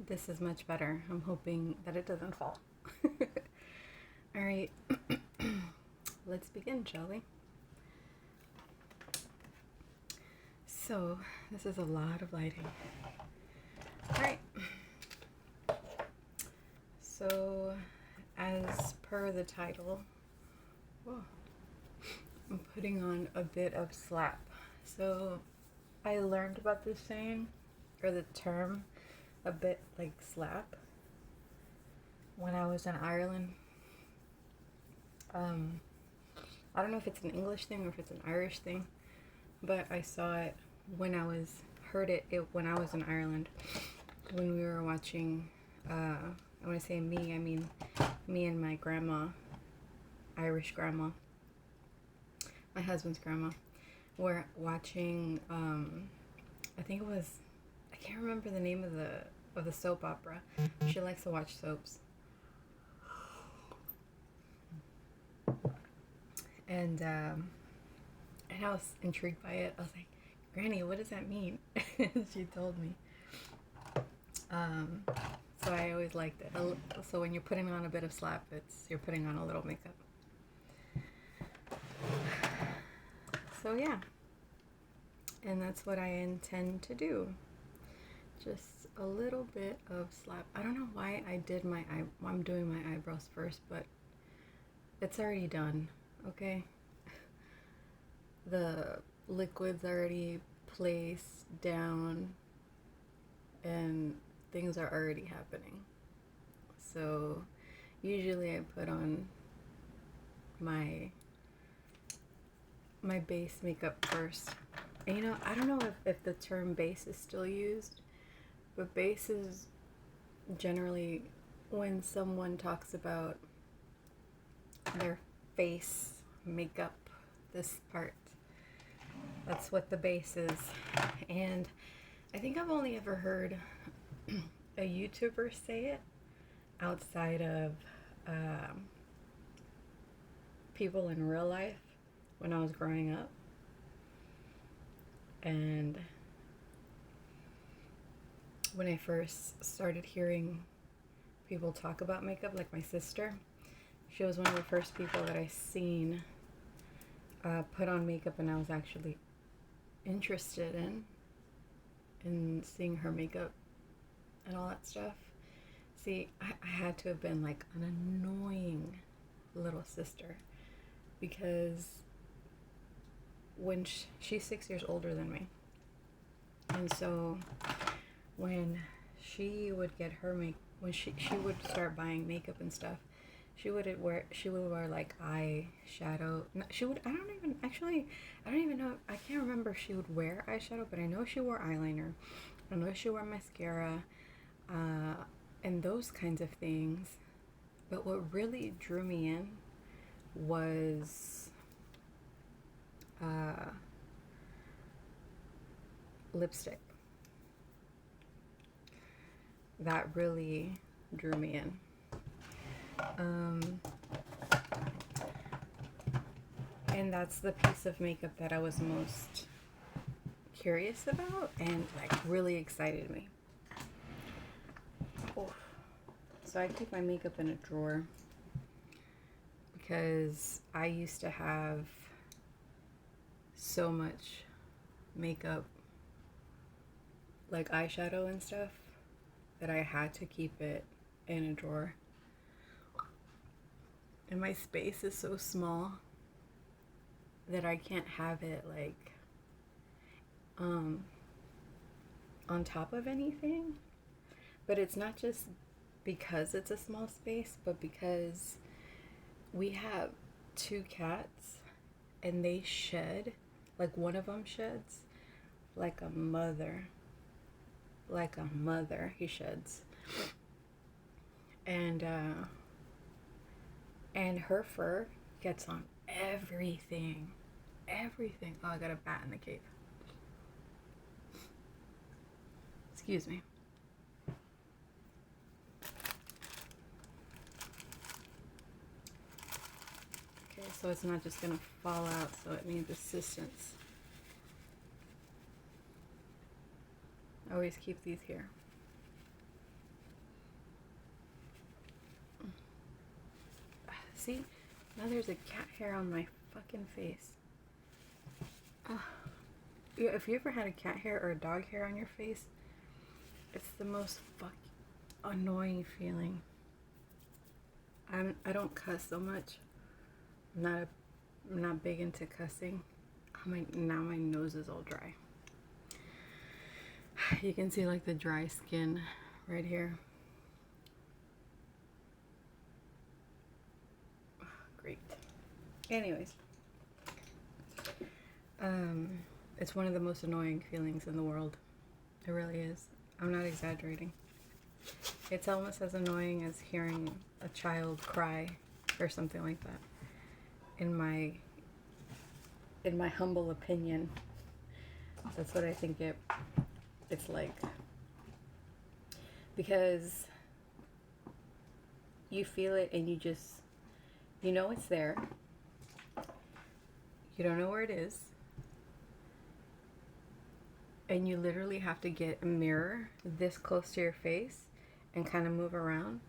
This is much better. I'm hoping that it doesn't fall. All right, let's begin, shall we? So, this is a lot of lighting. All right. So, as per the title, whoa, I'm putting on a bit of slap. So, I learned about this saying, or the term, a bit like slap, when I was in Ireland. I don't know if it's an English thing or if it's an Irish thing, but I saw it heard it when I was in Ireland, when we were watching, when I say me, I mean me and my grandma, Irish grandma, my husband's grandma, were watching, I think it was, I can't remember the name of the soap opera. She likes to watch soaps. And I was intrigued by it. I was like, Granny, what does that mean? She told me. So I always liked it. So when you're putting on a bit of slap, you're putting on a little makeup. So yeah. And that's what I intend to do. Just a little bit of slap. I don't know why I'm doing my eyebrows first, but it's already done, okay? The liquid's already placed down and things are already happening. So usually I put on my base makeup first. And I don't know if the term base is still used, but base is generally when someone talks about their face makeup, this part. That's what the base is. And I think I've only ever heard a YouTuber say it outside of people in real life when I was growing up. And when I first started hearing people talk about makeup, like my sister, she was one of the first people that I seen put on makeup, and I was actually interested in seeing her makeup and all that stuff. See, I had to have been like an annoying little sister, because when she's 6 years older than me, and so when she would get her when she would start buying makeup and stuff, she would wear like eyeshadow. No, I don't even know. I can't remember if she would wear eyeshadow, but I know she wore eyeliner. I know she wore mascara, and those kinds of things. But what really drew me in was lipstick. That really drew me in. And that's the piece of makeup that I was most curious about and like really excited me. Oh. So I keep my makeup in a drawer because I used to have so much makeup, like eyeshadow and stuff, that I had to keep it in a drawer. And my space is so small that I can't have it like on top of anything. But it's not just because it's a small space, but because we have 2 cats and they shed, like one of them sheds like a mother. Like a mother, he sheds. And her fur gets on everything. Everything. Oh, I got a bat in the cave. Excuse me. Okay, so it's not just gonna fall out, so it needs assistance. I always keep these here. See? Now there's a cat hair on my fucking face. Yeah, if you ever had a cat hair or a dog hair on your face, it's the most fucking annoying feeling. I don't cuss so much. I'm not big into cussing. Now my nose is all dry. You can see like the dry skin right here. Great. Anyways, it's one of the most annoying feelings in the world. It really is. I'm not exaggerating. It's almost as annoying as hearing a child cry or something like that. In my humble opinion, that's what I think it's like. Because you feel it and you know it's there. You don't know where it is. And you literally have to get a mirror this close to your face and kind of move around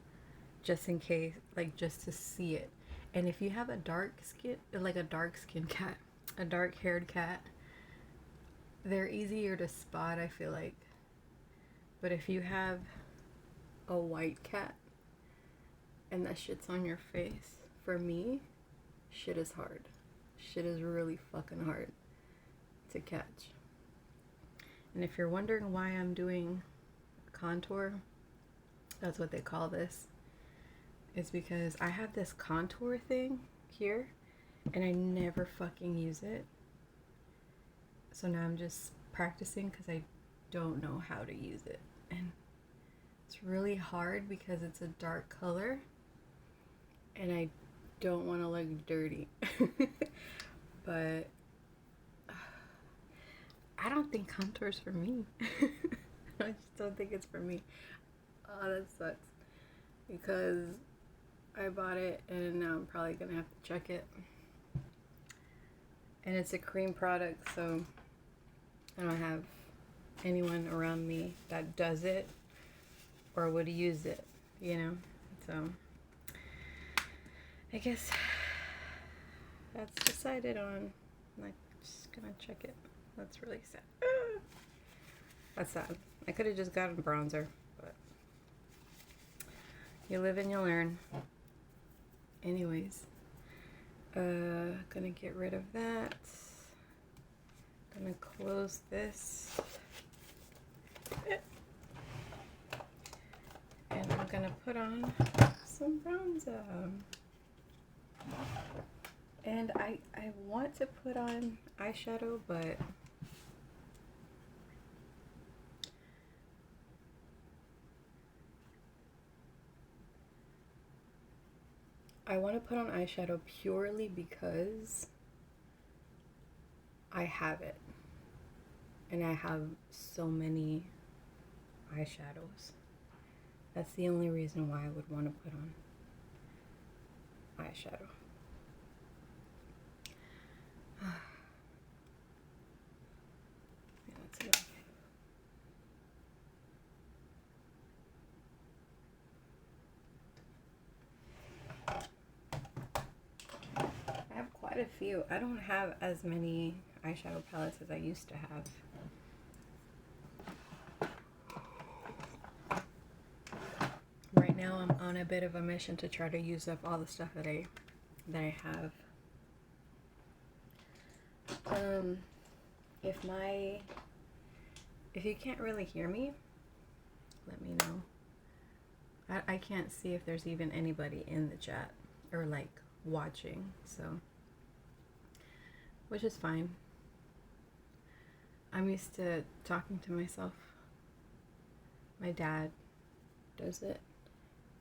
just in case, like just to see it. And if you have a dark skinned cat, a dark haired cat, they're easier to spot, I feel like. But if you have a white cat and that shit's on your face, for me, shit is hard. Shit is really fucking hard to catch. And if you're wondering why I'm doing contour, that's what they call this. It's because I have this contour thing here and I never fucking use it. So now I'm just practicing because I don't know how to use it. And it's really hard because it's a dark color and I don't want to look dirty. But I don't think contour's for me. I just don't think it's for me. Oh, that sucks. Because I bought it and now I'm probably going to have to check it. And it's a cream product, so I don't have anyone around me that does it or would use it, you know? So I guess that's decided on. I'm like, just gonna check it. That's really sad. That's sad. I could have just gotten bronzer, but you live and you learn. Anyways, gonna get rid of that. Gonna close this. And I'm gonna put on some bronzer. And I want to put on eyeshadow, but I want to put on eyeshadow purely because I have it. And I have so many eyeshadows. That's the only reason why I would want to put on eyeshadow. Yeah, that's it. I have quite a few. I don't have as many eyeshadow palettes as I used to have. Right now I'm on a bit of a mission to try to use up all the stuff that I have. If you can't really hear me, let me know. I can't see if there's even anybody in the chat or like watching, so, which is fine. I'm used to talking to myself. My dad does it.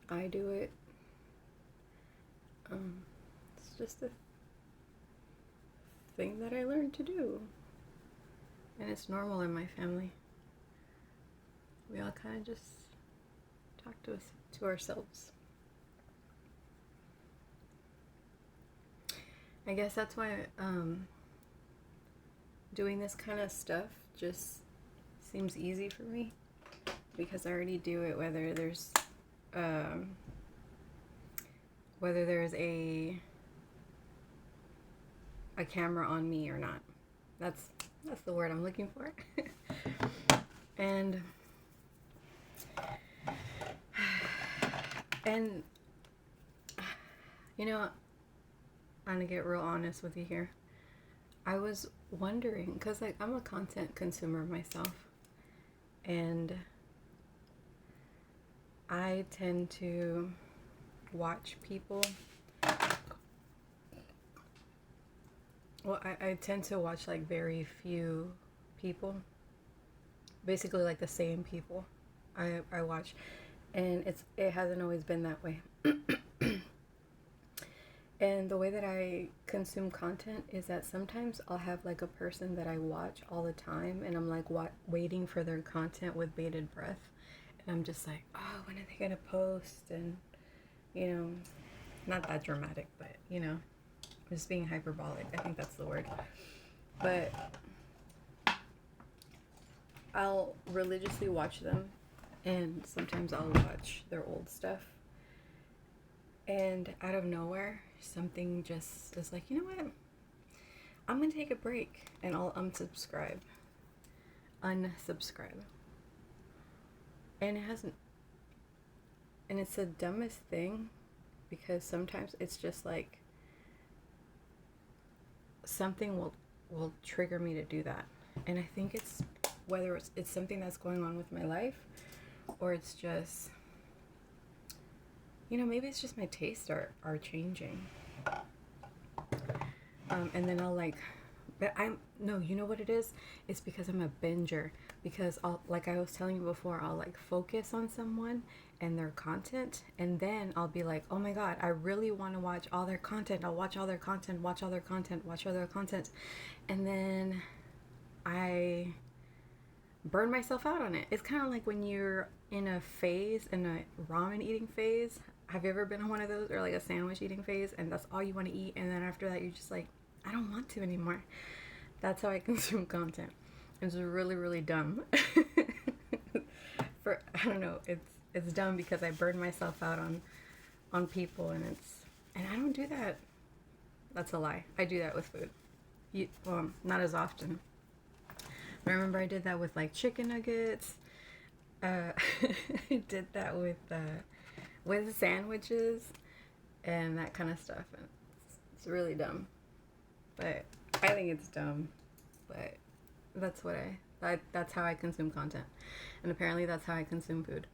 I do it. It's just a thing that I learned to do. And it's normal in my family. We all kind of just talk to ourselves. I guess that's why doing this kind of stuff just seems easy for me, because I already do it, whether there's whether there's a camera on me or not. That's the word I'm looking for. and and you know, I'm gonna get real honest with you here. I was wondering, because like I'm a content consumer myself, and I tend to watch people. Well, I tend to watch like very few people, basically like the same people I watch, and it hasn't always been that way. And the way that I consume content is that sometimes I'll have like a person that I watch all the time, and I'm like waiting for their content with bated breath. And I'm just like, oh, when are they going to post? And, you know, not that dramatic, but, you know, just being hyperbolic. I think that's the word. But I'll religiously watch them, and sometimes I'll watch their old stuff. And out of nowhere, something just is like, you know what? I'm going to take a break, and I'll unsubscribe. And it hasn't, and it's the dumbest thing, because sometimes it's just like something will trigger me to do that. And I think it's whether it's something that's going on with my life, or it's just, you know, maybe it's just my tastes are changing. And then I'll like, but you know what it is? It's because I'm a binger. Because like I was telling you before, I'll like focus on someone and their content, and then I'll be like, oh my God, I really want to watch all their content. I'll watch all their content, watch all their content, watch all their content. And then I burn myself out on it. It's kind of like when you're in a ramen eating phase. Have you ever been on one of those, or like a sandwich eating phase, and that's all you want to eat, and then after that you're just like, I don't want to anymore. That's how I consume content. It's really, really dumb. I don't know, it's dumb because I burn myself out on people, and I don't do that. That's a lie. I do that with food. Well, not as often. But I remember I did that with like chicken nuggets. I did that with sandwiches and that kind of stuff. And it's really dumb. But I think it's dumb. But that's how I consume content. And apparently that's how I consume food.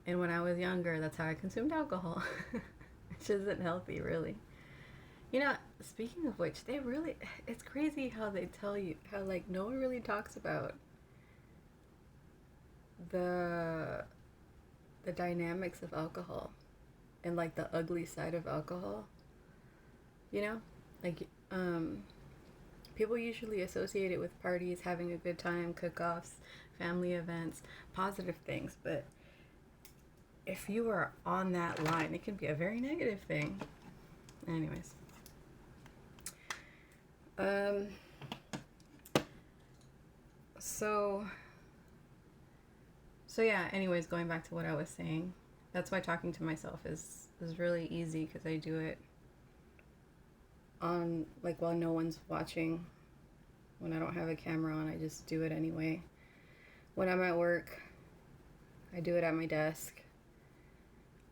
And when I was younger, that's how I consumed alcohol. Which isn't healthy, really. You know, speaking of which, it's crazy how they tell you, how like no one really talks about the dynamics of alcohol and like the ugly side of alcohol. You know, like people usually associate it with parties, having a good time, cook-offs, family events, positive things. But if you are on that line, it can be a very negative thing. Anyways. So yeah, anyways, going back to what I was saying, that's why talking to myself is really easy, because I do it on, like, while no one's watching. When I don't have a camera on, I just do it anyway. When I'm at work, I do it at my desk.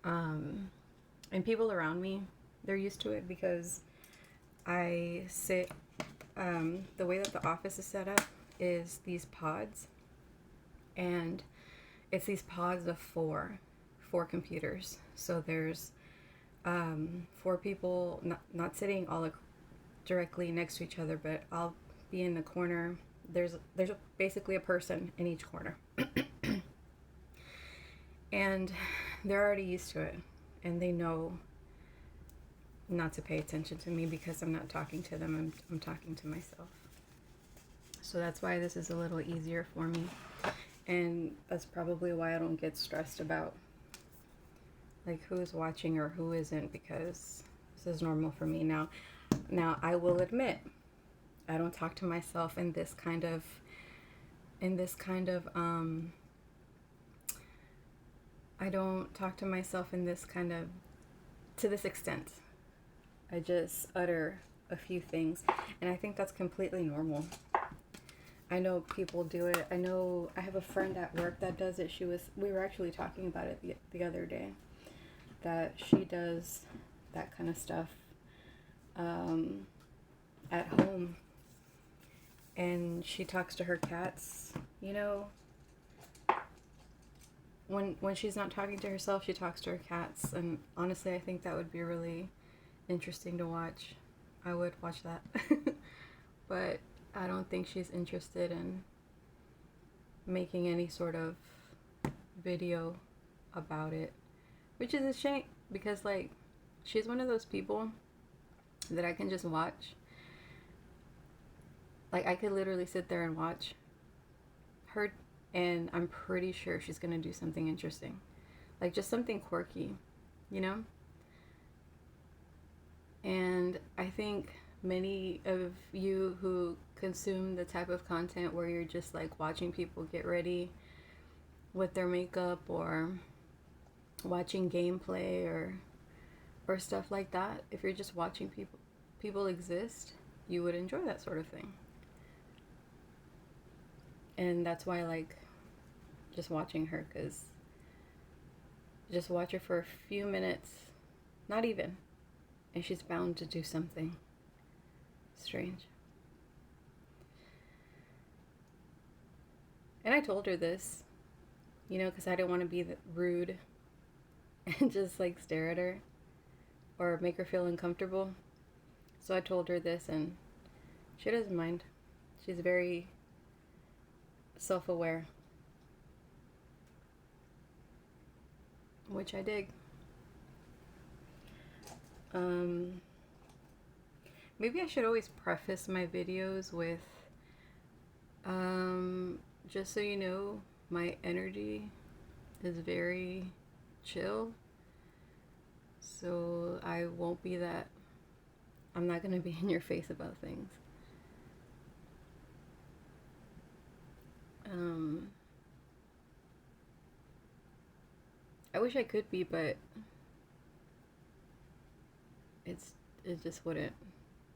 And people around me, they're used to it, because I sit, the way that the office is set up is these pods, and it's these pods of four computers. So there's 4 people, not sitting all directly next to each other, but I'll be in the corner. There's basically a person in each corner. And they're already used to it, and they know not to pay attention to me, because I'm not talking to them, I'm talking to myself. So that's why this is a little easier for me, and that's probably why I don't get stressed about like who's watching or who isn't, because this is normal for me now. I will admit, I don't talk to myself in this kind of I don't talk to myself in this kind of to this extent. I just utter a few things, and I think that's completely normal. I know people do it. I know I have a friend at work that does it. We were actually talking about it the other day, that she does that kind of stuff at home, and she talks to her cats, you know. When she's not talking to herself, she talks to her cats, and honestly, I think that would be really interesting to watch. I would watch that. But I don't think she's interested in making any sort of video about it, which is a shame, because like, she's one of those people that I can just watch. Like, I could literally sit there and watch her, and I'm pretty sure she's gonna do something interesting, like just something quirky, you know. And I think many of you who consume the type of content where you're just like watching people get ready with their makeup, or watching gameplay, or stuff like that, if you're just watching people exist, you would enjoy that sort of thing. And that's why I like just watching her, because just watch her for a few minutes, not even, and she's bound to do something strange. And I told her this, you know, because I didn't want to be rude and just like stare at her or make her feel uncomfortable. So I told her this, and she doesn't mind. She's very self-aware, which I dig. Maybe I should always preface my videos with, just so you know, my energy is very chill. So I won't be that, I'm not going to be in your face about things. I wish I could be, but it just wouldn't.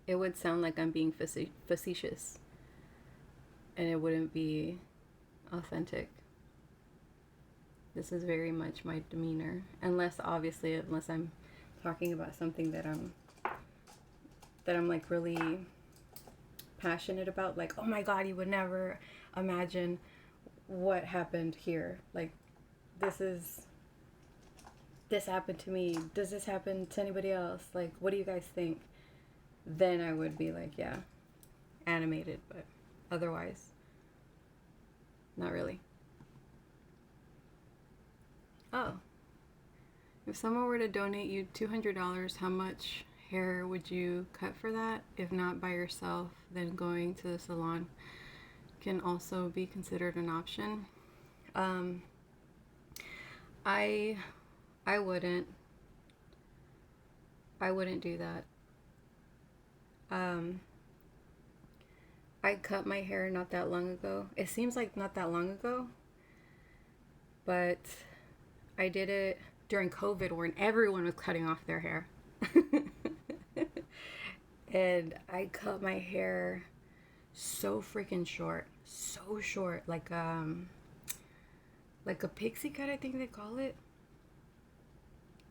It would sound like I'm being facetious, and it wouldn't be authentic. This is very much my demeanor, unless I'm talking about something that I'm like really passionate about, like, oh my god, you would never imagine what happened here, like this happened to me, does this happen to anybody else, like, what do you guys think? Then I would be like, yeah, animated, but otherwise, not really. Oh, if someone were to donate you $200, how much hair would you cut for that? If not by yourself, then going to the salon can also be considered an option. I wouldn't do that. I cut my hair not that long ago. It seems like not that long ago, but I did it during COVID when everyone was cutting off their hair. And I cut my hair so freaking short. So short. Like a pixie cut, I think they call it.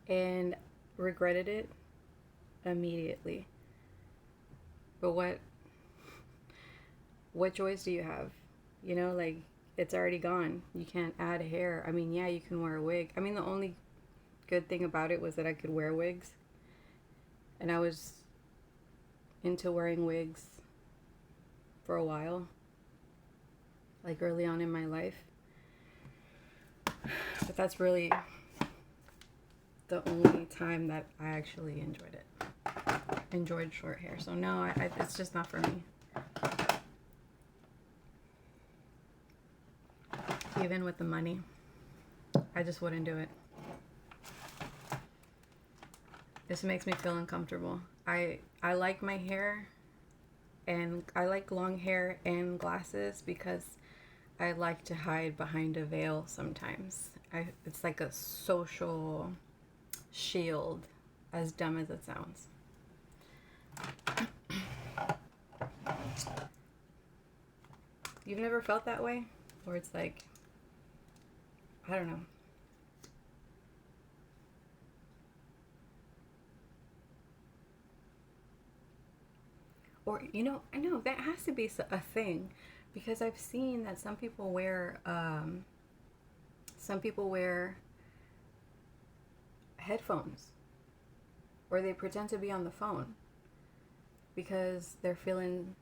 And regretted it immediately. But what choice do you have? You know, like, it's already gone. You can't add hair. I mean, yeah, you can wear a wig. I mean, the only good thing about it was that I could wear wigs. And I was into wearing wigs for a while, like early on in my life. But that's really the only time that I actually enjoyed it. Enjoyed short hair. So no, it's just not for me. Even with the money, I just wouldn't do it. This makes me feel uncomfortable. I like my hair, and I like long hair and glasses because I like to hide behind a veil sometimes. It's like a social shield as dumb as it sounds. You've never felt that way? Where it's like, I don't know. Or, I know that has to be a thing, because I've seen that some people wear headphones, or they pretend to be on the phone because they're feeling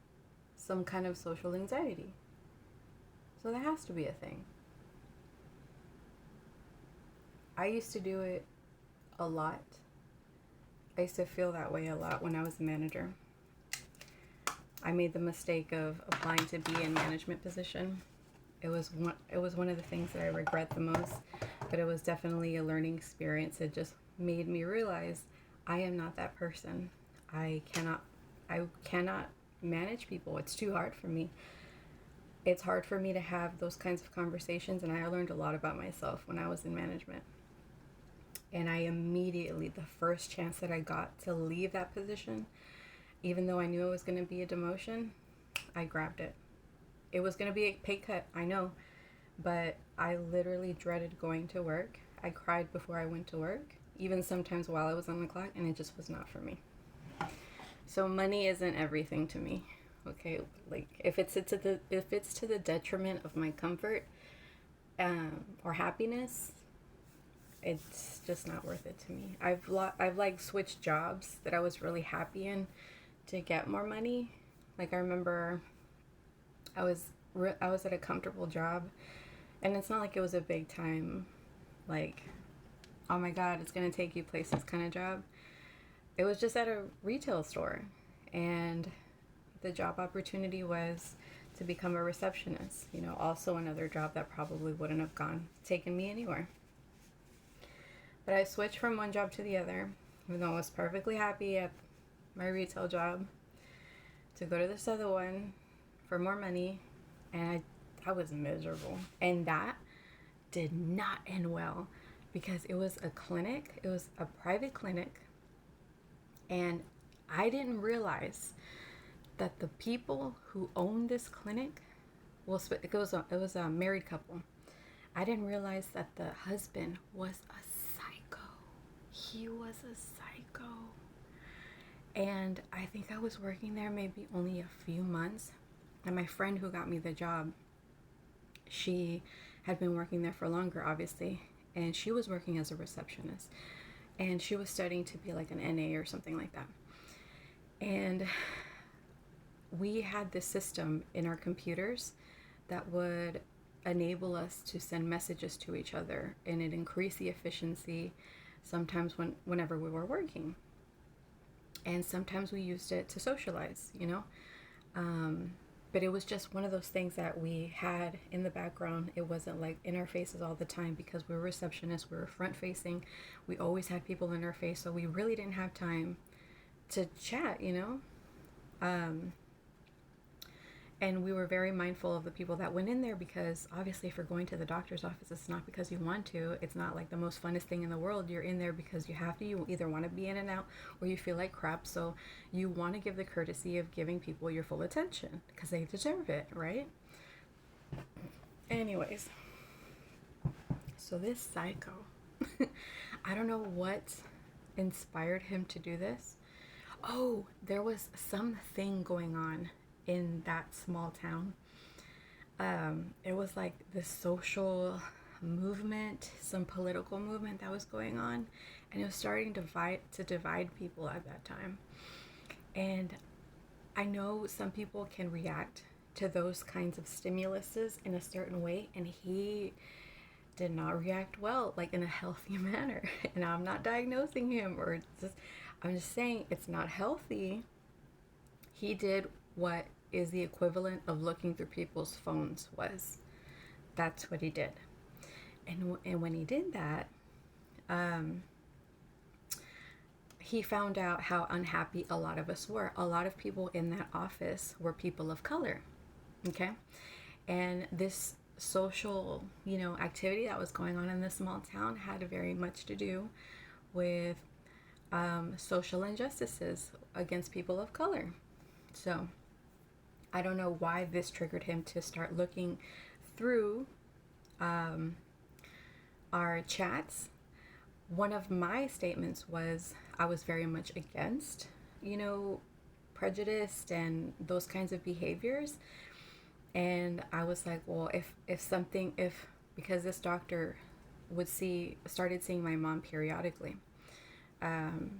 some kind of social anxiety. So that has to be a thing. I used to do it a lot. I used to feel that way a lot when I was a manager. I made the mistake of applying to be in management position. It was one of the things that I regret the most, but it was definitely a learning experience. It just made me realize I am not that person. I cannot manage people. It's too hard for me. It's hard for me to have those kinds of conversations, and I learned a lot about myself when I was in management. And I immediately, the first chance that I got to leave that position, even though I knew it was going to be a demotion, I grabbed it. It was going to be a pay cut, I know, but I literally dreaded going to work. I cried before I went to work, even sometimes while I was on the clock, and it just was not for me. So money isn't everything to me. Okay, like if it's to the detriment of my comfort or happiness, it's just not worth it to me. I've like switched jobs that I was really happy in to get more money. Like I remember I was at a comfortable job, and it's not like it was a big time, like, oh my god, it's gonna take you places kind of job. It was just at a retail store, and the job opportunity was to become a receptionist. Also another job that probably wouldn't have taken me anywhere. But I switched from one job to the other, even though I was perfectly happy at my retail job, to go to this other one for more money, and I was miserable. And that did not end well, because it was a clinic. It was a private clinic, and I didn't realize that the people who owned this clinic, it was a married couple. I didn't realize that the husband was a psycho. He was a psycho. And I think I was working there maybe only a few months. And my friend who got me the job, she had been working there for longer, obviously. And she was working as a receptionist. And she was studying to be like an NA or something like that. And we had this system in our computers that would enable us to send messages to each other, and it increased the efficiency sometimes whenever we were working. And sometimes we used it to socialize, but it was just one of those things that we had in the background. It wasn't like in our faces all the time, because we were receptionists, we were front facing, we always had people in our face, so we really didn't have time to chat. And we were very mindful of the people that went in there, because obviously if you're going to the doctor's office, it's not because you want to. It's not like the most funnest thing in the world. You're in there because you have to. You either want to be in and out, or you feel like crap. So you want to give the courtesy of giving people your full attention, because they deserve it, right? Anyways, so this psycho, I don't know what inspired him to do this. Oh, there was something going on in that small town. It was like this social movement, some political movement that was going on, and it was starting to divide people at that time. And I know some people can react to those kinds of stimuluses in a certain way, and he did not react well, like in a healthy manner. And I'm not diagnosing him, I'm just saying it's not healthy. He did what is the equivalent of looking through people's phones was. That's what he did. And when he did that, he found out how unhappy a lot of us were. A lot of people in that office were people of color. Okay? And this social, activity that was going on in this small town had very much to do with social injustices against people of color. So I don't know why this triggered him to start looking through our chats. One of my statements was I was very much against, prejudice and those kinds of behaviors. And I was like, well, if because this doctor started seeing my mom periodically,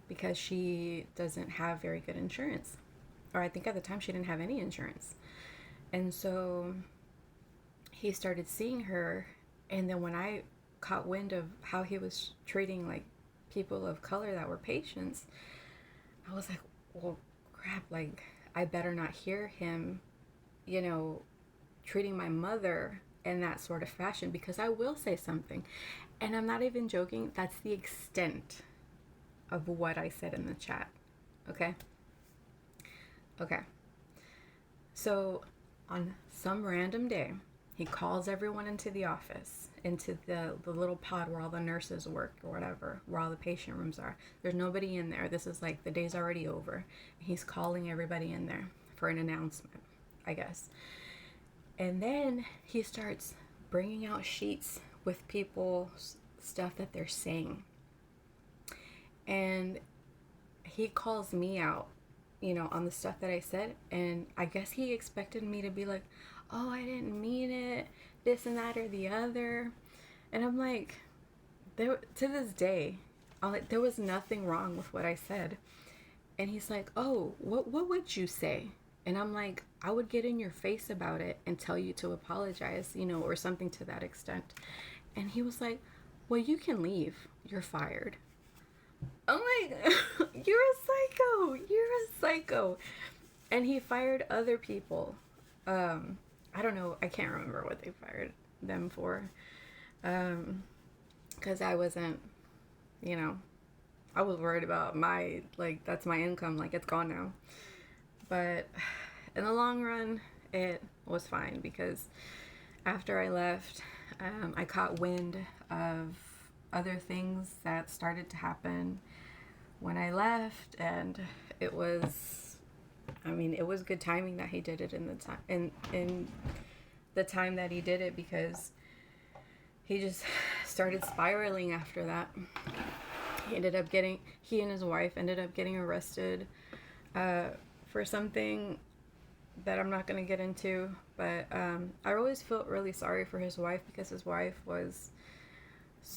because she doesn't have very good insurance, or I think at the time she didn't have any insurance. And so he started seeing her, and then when I caught wind of how he was treating like people of color that were patients, I was like, well, crap, like I better not hear him, treating my mother in that sort of fashion, because I will say something. And I'm not even joking, that's the extent of what I said in the chat. Okay? Okay. So on some random day, he calls everyone into the office, into the little pod where all the nurses work or whatever, where all the patient rooms are. There's nobody in there. This is like the day's already over. He's calling everybody in there for an announcement, I guess. And then he starts bringing out sheets with people's stuff that they're saying. And he calls me out, on the stuff that I said. And I guess he expected me to be like, oh, I didn't mean it, this and that or the other. And I'm like, to this day, there was nothing wrong with what I said. And he's like, oh, what would you say? And I'm like, I would get in your face about it and tell you to apologize, or something to that extent. And he was like, well, you can leave. You're fired. I'm like, you're a psycho. You're a psycho. And he fired other people. I don't know. I can't remember what they fired them for. Because I wasn't, I was worried about that's my income. Like, it's gone now. But in the long run, it was fine, because after I left, I caught wind of other things that started to happen when I left, and it was good timing that he did it in the time that he did it, because he just started spiraling after that. He and his wife ended up getting arrested for something that I'm not going to get into, but I always felt really sorry for his wife, because his wife was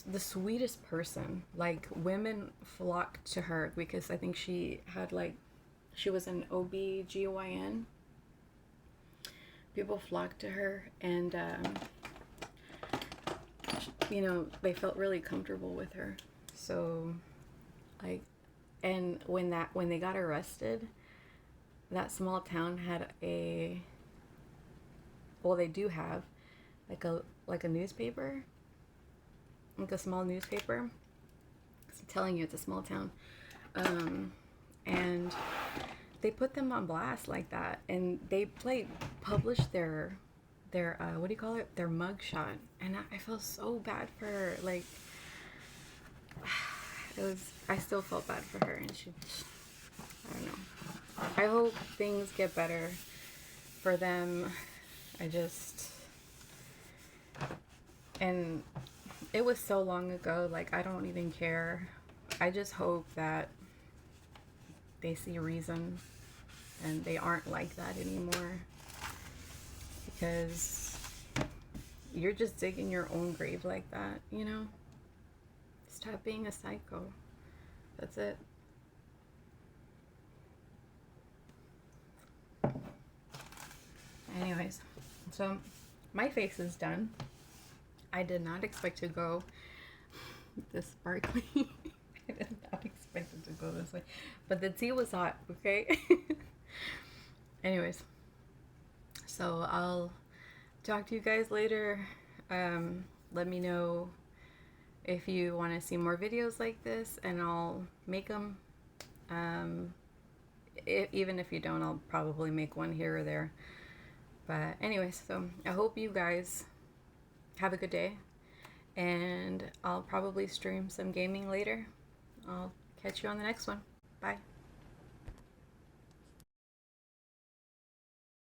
the sweetest person. Like, women flocked to her, because I think she was an OB/GYN. People flocked to her, and they felt really comfortable with her. So, and when they got arrested, that small town had they do have like a newspaper, like a small newspaper. I'm telling you, it's a small town. And they put them on blast like that, and they published their what do you call it? Their mugshot, and I felt so bad for her. Like, I still felt bad for her, and I don't know. I hope things get better for them. And it was so long ago, like, I don't even care. I just hope that they see reason and they aren't like that anymore, because you're just digging your own grave like that, Stop being a psycho. That's it. Anyways, so my face is done. I did not expect to go this sparkly. I did not expect it to go this way. But the tea was hot, okay? Anyways, so I'll talk to you guys later. Let me know if you want to see more videos like this, and I'll make them. Even if you don't, I'll probably make one here or there. But anyways, so I hope you guys have a good day, and I'll probably stream some gaming later. I'll Catch you on the next one. Bye.